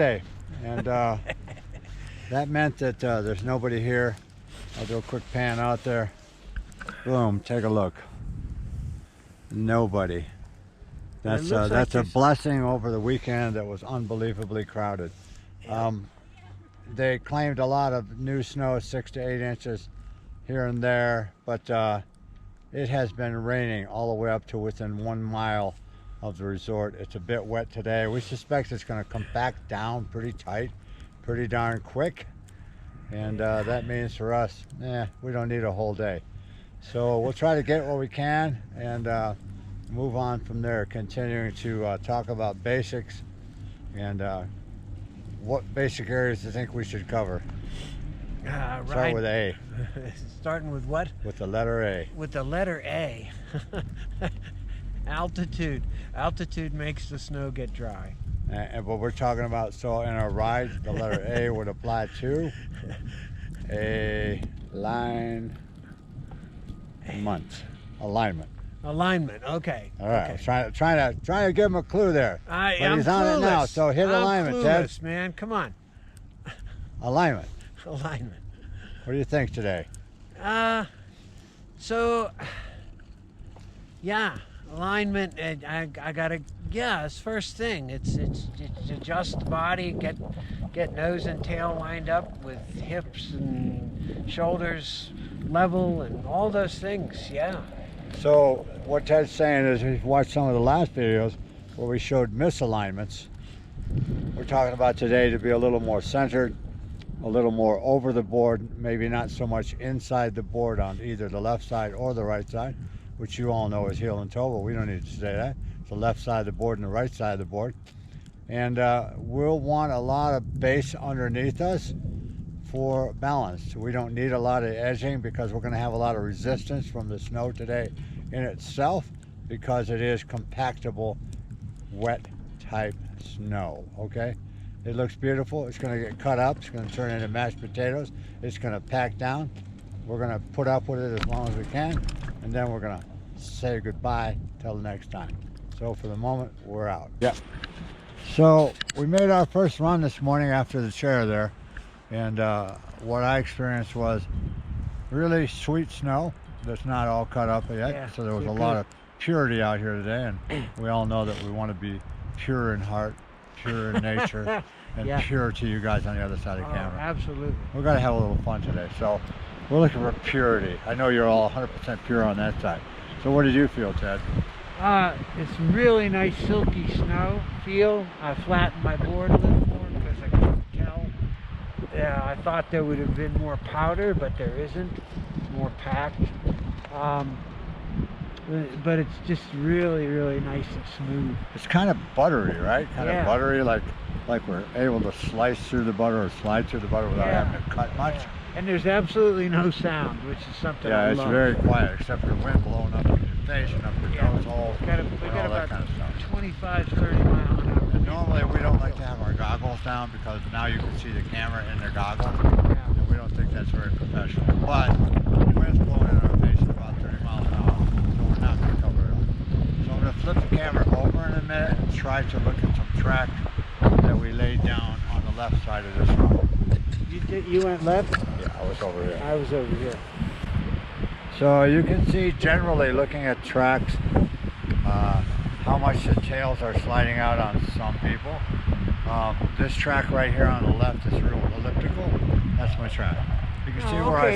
day, and that meant that there's nobody here. I'll do a quick pan out there. Boom, take a look. Nobody. That's a blessing over the weekend that was unbelievably crowded. They claimed a lot of new snow, 6 to 8 inches here and there, but it has been raining all the way up to within 1 mile of the resort. It's a bit wet today. We suspect it's going to come back down pretty tight, pretty darn quick, and that means for us, we don't need a whole day. So we'll try to get what we can and move on from there, continuing to talk about basics and what basic areas do you think we should cover? Start with A. Starting with what? With the letter A. With the letter A. Altitude. Altitude makes the snow get dry. And what we're talking about, so in our ride, the letter A would apply to alignment. Alignment. Okay. All right. Okay. Trying to give him a clue there. But he's on it now. So hit alignment, I'm Ted. clueless, man. Come on. Alignment. Alignment. What do you think today? Alignment. I gotta. Yeah, it's first thing. It's adjust the body, get nose and tail lined up with hips and shoulders level and all those things. Yeah. So what Ted's saying is, he's watched some of the last videos where we showed misalignments. We're talking about today to be a little more centered, a little more over the board, maybe not so much inside the board on either the left side or the right side, which you all know is heel and toe, but we don't need to say that. It's the left side of the board and the right side of the board. And we'll want a lot of base underneath us for balance. We don't need a lot of edging because we're going to have a lot of resistance from the snow today in itself, because it is compactable, wet type snow, okay? It looks beautiful. It's going to get cut up. It's going to turn into mashed potatoes. It's going to pack down. We're going to put up with it as long as we can, and then we're going to say goodbye till the next time. So for the moment, we're out. Yeah. So we made our first run this morning after the chair there, and what I experienced was really sweet snow that's not all cut up yet. Yeah, so there was a lot of purity out here today, and we all know that we want to be pure in heart, pure in nature, and pure to you guys on the other side of the camera. Absolutely. We're going to have a little fun today. So we're looking for purity. I know you're all 100% pure on that side. So what did you feel, Ted? It's really nice silky snow feel. I flattened my board a little more because I couldn't tell. Yeah, I thought there would have been more powder, but there isn't. More packed. But it's just really, really nice and smooth. It's kind of buttery, right? Kind of buttery, like we're able to slice through the butter or slide through the butter without having to cut much. And there's absolutely no sound, which is something I love. Yeah, it's very quiet, except for wind blowing up in your face and up your nose hole, we got all about that kind of stuff. 25, 30 mile an hour. And normally we don't like to have our goggles down because now you can see the camera in their goggles. And we don't think that's very professional. But the wind's blowing in our face at about 30 miles an hour, so we're not going to cover it up. So I'm going to flip the camera over in a minute and try to look at some track that we laid down on the left side of this road. You went left? Yeah, I was over here. I was over here. So you can see, generally looking at tracks, how much the tails are sliding out on some people. This track right here on the left is real elliptical. That's my track. You can see where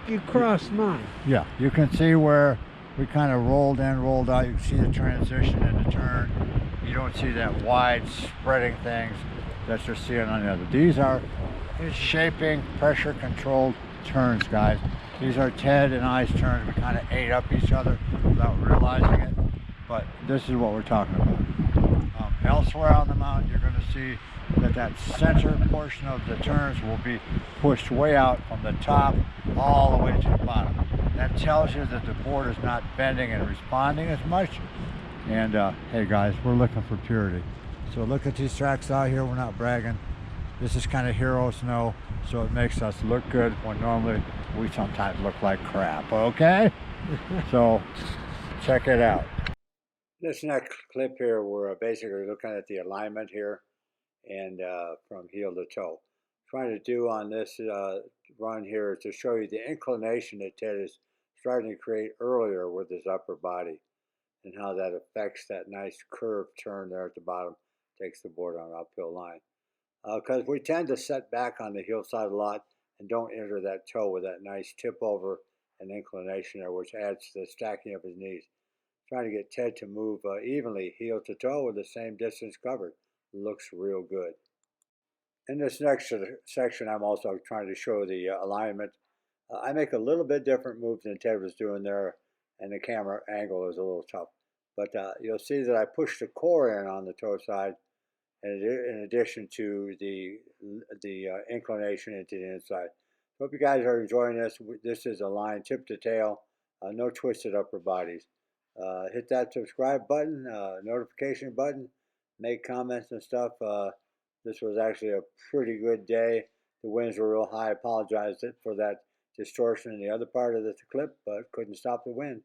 you crossed mine. Yeah, you can see where we kind of rolled in, rolled out. You can see the transition and the turn. You don't see that wide spreading things that you're seeing on the other. These are shaping, pressure controlled turns, guys. These are Ted and I's turns. We kind of ate up each other without realizing it, but this is what we're talking about. Elsewhere on the mountain, you're going to see that center portion of the turns will be pushed way out from the top all the way to the bottom. That tells you that the board is not bending and responding as much. And hey guys, we're looking for purity. So look at these tracks out here. We're not bragging. This is kind of hero snow, so it makes us look good when normally we sometimes look like crap, okay? So check it out. This next clip here, we're basically looking at the alignment here. and from heel to toe. Trying to do on this run here is to show you the inclination that Ted is starting to create earlier with his upper body, and how that affects that nice curved turn there at the bottom, takes the board on an uphill line. Because we tend to set back on the heel side a lot and don't enter that toe with that nice tip over and inclination there, which adds to the stacking of his knees. Trying to get Ted to move evenly heel to toe with the same distance covered. Looks real good. In this next section, I'm also trying to show the alignment. I make a little bit different move than Ted was doing there, and the camera angle is a little tough. But you'll see that I push the core in on the toe side, in addition to the inclination into the inside. Hope you guys are enjoying this. This is a line tip to tail, no twisted upper bodies. Hit that subscribe button, notification button, make comments and stuff. This was actually a pretty good day. The winds were real high. I apologize for that distortion in the other part of the clip, but couldn't stop the wind.